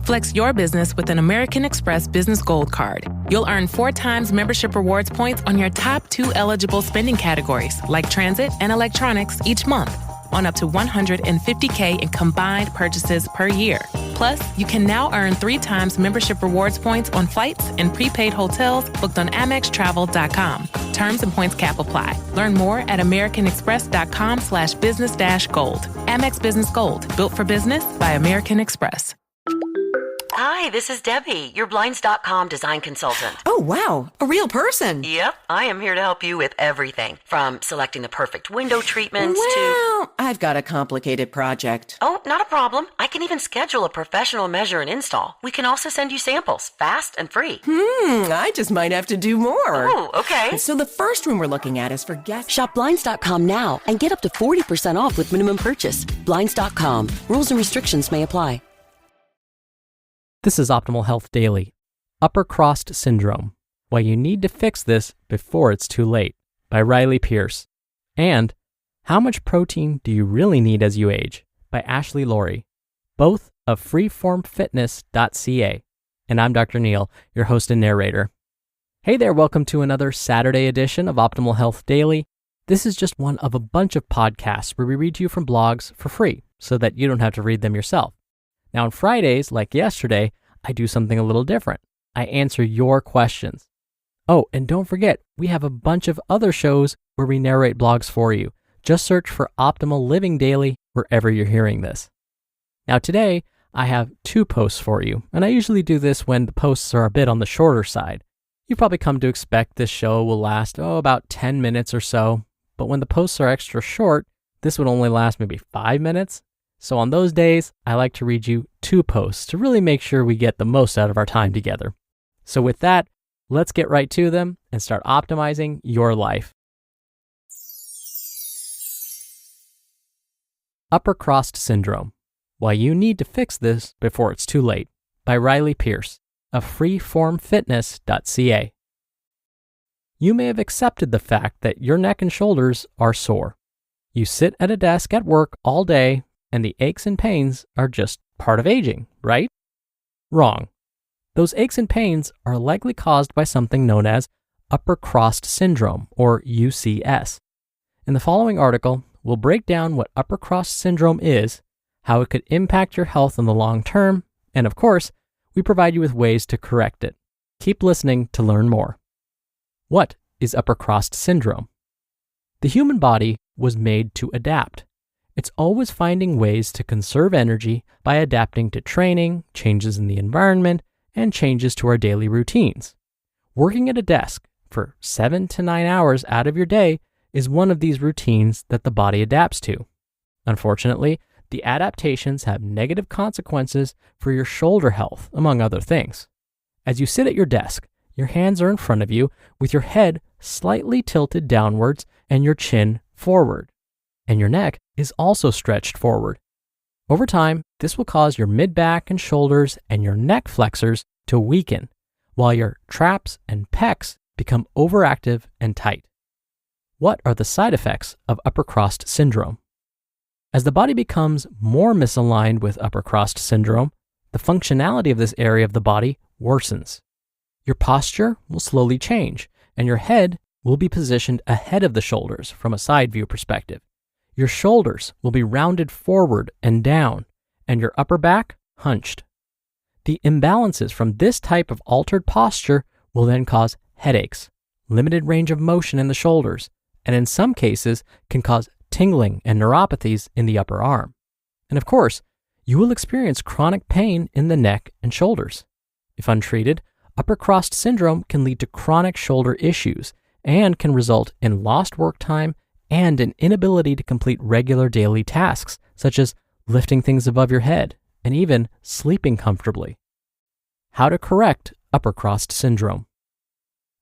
Flex your business with an American Express Business Gold Card. You'll earn 4 times membership rewards points on your top 2 eligible spending categories, like transit and electronics, each month, on up to $150K in combined purchases per year. Plus, you can now earn 3 times membership rewards points on flights and prepaid hotels booked on AmexTravel.com. Terms and points cap apply. Learn more at AmericanExpress.com/business-gold. Amex Business Gold, built for business by American Express. Hi, this is Debbie, your Blinds.com design consultant. Oh, wow. A real person. Yep, I am here to help you with everything, from selecting the perfect window treatments to... Well, I've got a complicated project. Oh, not a problem. I can even schedule a professional measure and install. We can also send you samples, fast and free. I just might have to do more. Oh, okay. So the first room we're looking at is for guests. Shop Blinds.com now and get up to 40% off with minimum purchase. Blinds.com. Rules and restrictions may apply. This is Optimal Health Daily. Upper Crossed Syndrome, Why You Need to Fix This Before It's Too Late, by Riley Pearce. And How Much Protein Do You Really Need as You Age, by Ashley Laurie, both of freeformfitness.ca. And I'm Dr. Neil, your host and narrator. Hey there, welcome to another Saturday edition of Optimal Health Daily. This is just one of a bunch of podcasts where we read to you from blogs for free so that you don't have to read them yourself. Now on Fridays, like yesterday, I do something a little different. I answer your questions. Oh, and don't forget, we have a bunch of other shows where we narrate blogs for you. Just search for Optimal Living Daily wherever you're hearing this. Now today, I have 2 posts for you, and I usually do this when the posts are a bit on the shorter side. You've probably come to expect this show will last, about 10 minutes or so, but when the posts are extra short, this would only last maybe 5 minutes. So on those days, I like to read you 2 posts to really make sure we get the most out of our time together. So with that, let's get right to them and start optimizing your life. Upper Crossed Syndrome, Why You Need to Fix This Before It's Too Late, by Riley Pearce of freeformfitness.ca. You may have accepted the fact that your neck and shoulders are sore. You sit at a desk at work all day, and the aches and pains are just part of aging, right? Wrong. Those aches and pains are likely caused by something known as Upper Crossed Syndrome, or UCS. In the following article, we'll break down what Upper Crossed Syndrome is, how it could impact your health in the long term, and of course, we provide you with ways to correct it. Keep listening to learn more. What is Upper Crossed Syndrome? The human body was made to adapt. It's always finding ways to conserve energy by adapting to training, changes in the environment, and changes to our daily routines. Working at a desk for 7 to 9 hours out of your day is one of these routines that the body adapts to. Unfortunately, the adaptations have negative consequences for your shoulder health, among other things. As you sit at your desk, your hands are in front of you with your head slightly tilted downwards and your chin forward. And your neck is also stretched forward. Over time, this will cause your mid-back and shoulders and your neck flexors to weaken, while your traps and pecs become overactive and tight. What are the side effects of Upper Crossed Syndrome? As the body becomes more misaligned with Upper Crossed Syndrome, the functionality of this area of the body worsens. Your posture will slowly change, and your head will be positioned ahead of the shoulders from a side view perspective. Your shoulders will be rounded forward and down, and your upper back hunched. The imbalances from this type of altered posture will then cause headaches, limited range of motion in the shoulders, and in some cases can cause tingling and neuropathies in the upper arm. And of course, you will experience chronic pain in the neck and shoulders. If untreated, Upper Crossed Syndrome can lead to chronic shoulder issues and can result in lost work time and an inability to complete regular daily tasks, such as lifting things above your head and even sleeping comfortably. How to correct Upper Crossed Syndrome.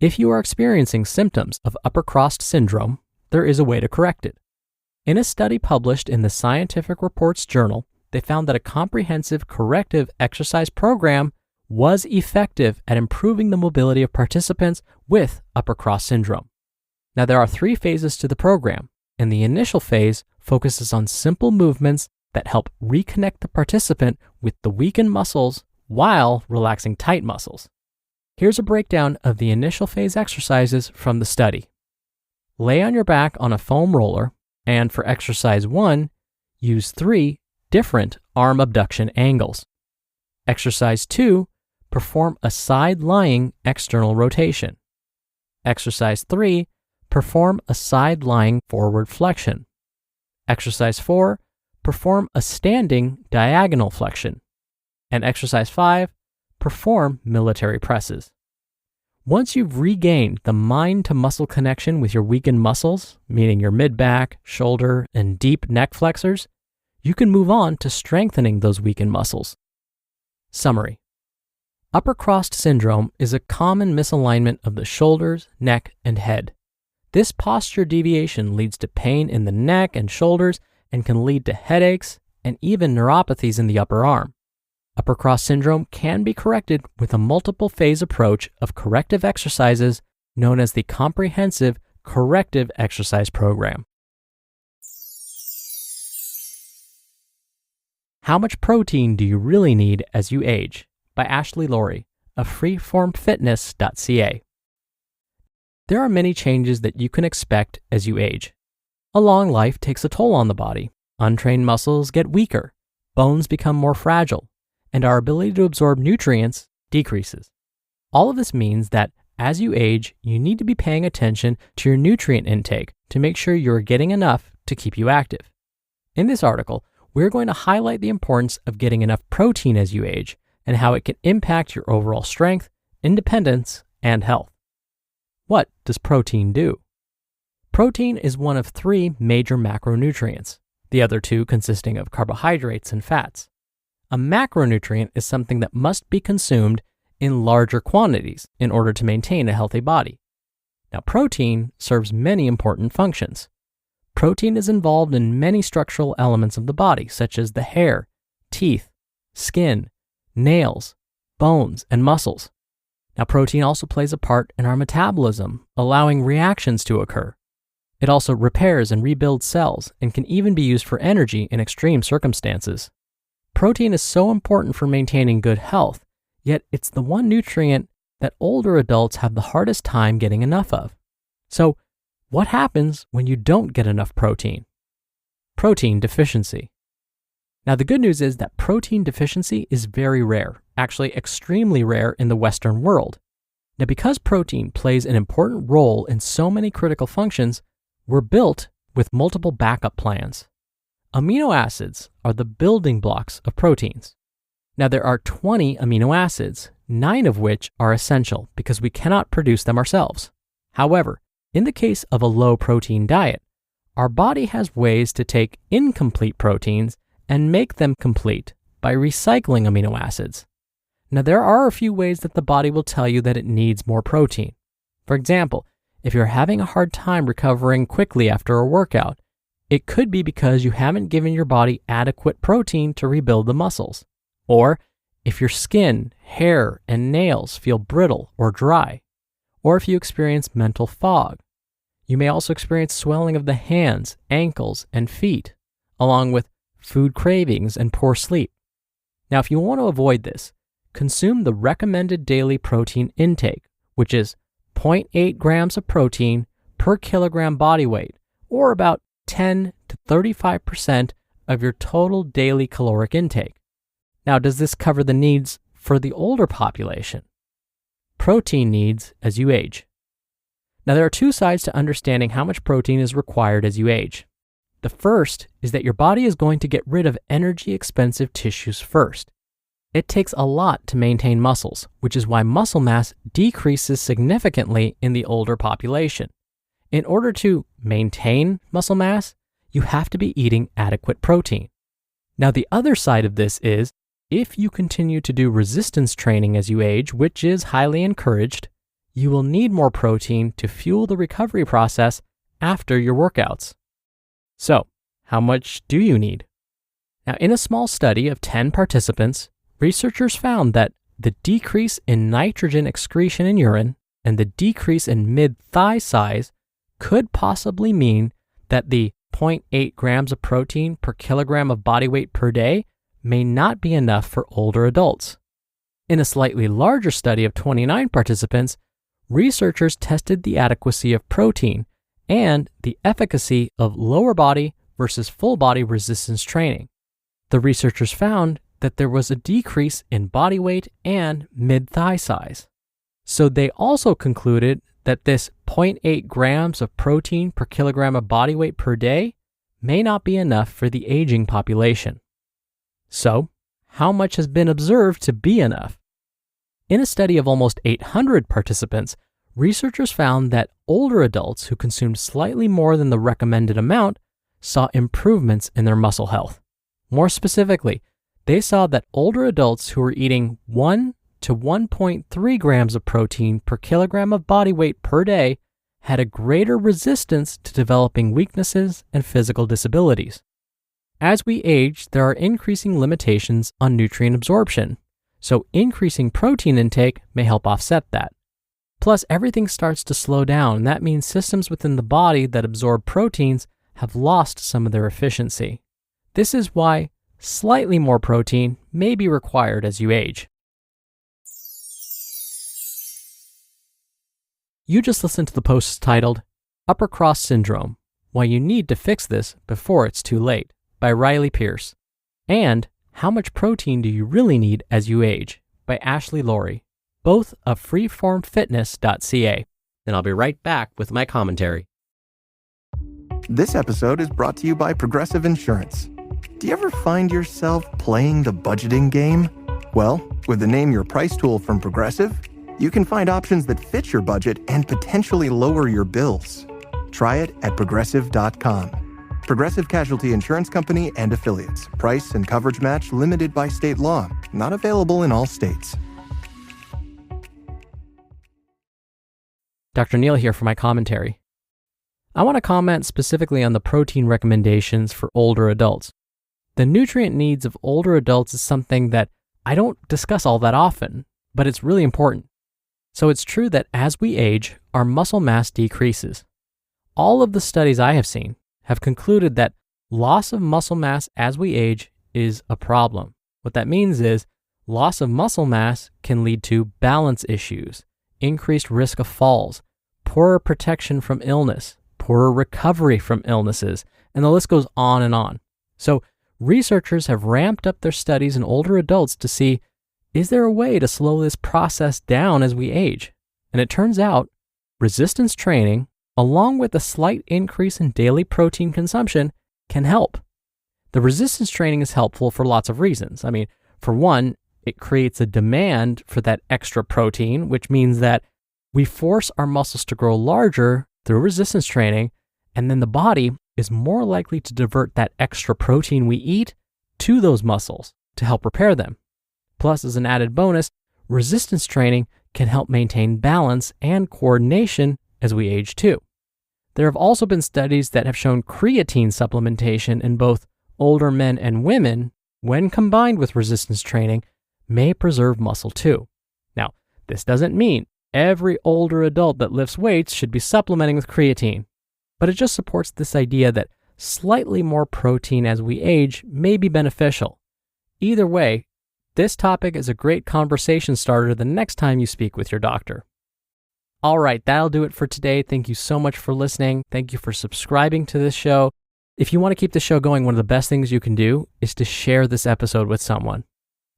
If you are experiencing symptoms of Upper Crossed Syndrome, there is a way to correct it. In a study published in the Scientific Reports Journal, they found that a comprehensive corrective exercise program was effective at improving the mobility of participants with Upper Crossed Syndrome. Now, there are 3 phases to the program, and the initial phase focuses on simple movements that help reconnect the participant with the weakened muscles while relaxing tight muscles. Here's a breakdown of the initial phase exercises from the study. Lay on your back on a foam roller, and for exercise 1, use 3 different arm abduction angles. Exercise 2, perform a side-lying external rotation. Exercise 3, perform a side-lying forward flexion. Exercise 4, perform a standing diagonal flexion. And exercise 5, perform military presses. Once you've regained the mind-to-muscle connection with your weakened muscles, meaning your mid-back, shoulder, and deep neck flexors, you can move on to strengthening those weakened muscles. Summary. Upper cross syndrome is a common misalignment of the shoulders, neck, and head. This posture deviation leads to pain in the neck and shoulders and can lead to headaches and even neuropathies in the upper arm. Upper cross syndrome can be corrected with a multiple phase approach of corrective exercises known as the Comprehensive Corrective Exercise Program. How Much Protein Do You Really Need As You Age? By Ashley Laurie of freeformfitness.ca. There are many changes that you can expect as you age. A long life takes a toll on the body. Untrained muscles get weaker, bones become more fragile, and our ability to absorb nutrients decreases. All of this means that as you age, you need to be paying attention to your nutrient intake to make sure you're getting enough to keep you active. In this article, we're going to highlight the importance of getting enough protein as you age and how it can impact your overall strength, independence, and health. What does protein do? Protein is one of 3 major macronutrients, the other 2 consisting of carbohydrates and fats. A macronutrient is something that must be consumed in larger quantities in order to maintain a healthy body. Now, protein serves many important functions. Protein is involved in many structural elements of the body, such as the hair, teeth, skin, nails, bones, and muscles. Now, protein also plays a part in our metabolism, allowing reactions to occur. It also repairs and rebuilds cells and can even be used for energy in extreme circumstances. Protein is so important for maintaining good health, yet it's the one nutrient that older adults have the hardest time getting enough of. So, what happens when you don't get enough protein? Protein deficiency. Now, the good news is that protein deficiency is very rare, actually extremely rare in the Western world. Now, because protein plays an important role in so many critical functions, we're built with multiple backup plans. Amino acids are the building blocks of proteins. Now, there are 20 amino acids, 9 of which are essential because we cannot produce them ourselves. However, in the case of a low-protein diet, our body has ways to take incomplete proteins and make them complete by recycling amino acids. Now, there are a few ways that the body will tell you that it needs more protein. For example, if you're having a hard time recovering quickly after a workout, it could be because you haven't given your body adequate protein to rebuild the muscles. Or if your skin, hair, and nails feel brittle or dry. Or if you experience mental fog. You may also experience swelling of the hands, ankles, and feet, along with food cravings and poor sleep. Now, if you want to avoid this, consume the recommended daily protein intake, which is 0.8 grams of protein per kilogram body weight, or about 10 to 35% of your total daily caloric intake. Now, does this cover the needs for the older population? Protein needs as you age. Now, there are 2 sides to understanding how much protein is required as you age. The first is that your body is going to get rid of energy-expensive tissues first. It takes a lot to maintain muscles, which is why muscle mass decreases significantly in the older population. In order to maintain muscle mass, you have to be eating adequate protein. Now, the other side of this is, if you continue to do resistance training as you age, which is highly encouraged, you will need more protein to fuel the recovery process after your workouts. So, how much do you need? Now, in a small study of 10 participants, researchers found that the decrease in nitrogen excretion in urine and the decrease in mid-thigh size could possibly mean that the 0.8 grams of protein per kilogram of body weight per day may not be enough for older adults. In a slightly larger study of 29 participants, researchers tested the adequacy of protein and the efficacy of lower body versus full body resistance training. The researchers found that there was a decrease in body weight and mid-thigh size. So they also concluded that this 0.8 grams of protein per kilogram of body weight per day may not be enough for the aging population. So, how much has been observed to be enough? In a study of almost 800 participants, researchers found that older adults who consumed slightly more than the recommended amount saw improvements in their muscle health. More specifically, they saw that older adults who were eating 1 to 1.3 grams of protein per kilogram of body weight per day had a greater resistance to developing weaknesses and physical disabilities. As we age, there are increasing limitations on nutrient absorption, so increasing protein intake may help offset that. Plus, everything starts to slow down, and that means systems within the body that absorb proteins have lost some of their efficiency. This is why slightly more protein may be required as you age. You just listened to the post titled Upper Cross Syndrome, Why You Need to Fix This Before It's Too Late by Riley Pearce, and How Much Protein Do You Really Need as You Age by Ashley Laurie, both of freeformfitness.ca. And I'll be right back with my commentary. This episode is brought to you by Progressive Insurance. Do you ever find yourself playing the budgeting game? Well, with the Name Your Price tool from Progressive, you can find options that fit your budget and potentially lower your bills. Try it at Progressive.com. Progressive Casualty Insurance Company and Affiliates. Price and coverage match limited by state law. Not available in all states. Dr. Neal here for my commentary. I want to comment specifically on the protein recommendations for older adults. The nutrient needs of older adults is something that I don't discuss all that often, but it's really important. So it's true that as we age, our muscle mass decreases. All of the studies I have seen have concluded that loss of muscle mass as we age is a problem. What that means is loss of muscle mass can lead to balance issues, increased risk of falls, poorer protection from illness, poorer recovery from illnesses, and the list goes on and on. So researchers have ramped up their studies in older adults to see, is there a way to slow this process down as we age? And it turns out resistance training, along with a slight increase in daily protein consumption, can help. The resistance training is helpful for lots of reasons. I mean, for one, it creates a demand for that extra protein, which means that we force our muscles to grow larger through resistance training, and then the body is more likely to divert that extra protein we eat to those muscles to help repair them. Plus, as an added bonus, resistance training can help maintain balance and coordination as we age too. There have also been studies that have shown creatine supplementation in both older men and women, when combined with resistance training, may preserve muscle too. Now, this doesn't mean every older adult that lifts weights should be supplementing with creatine, but it just supports this idea that slightly more protein as we age may be beneficial. Either way, this topic is a great conversation starter the next time you speak with your doctor. All right, that'll do it for today. Thank you so much for listening. Thank you for subscribing to this show. If you want to keep the show going, one of the best things you can do is to share this episode with someone.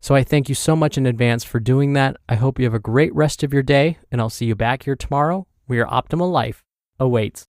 So I thank you so much in advance for doing that. I hope you have a great rest of your day, and I'll see you back here tomorrow where your optimal life awaits.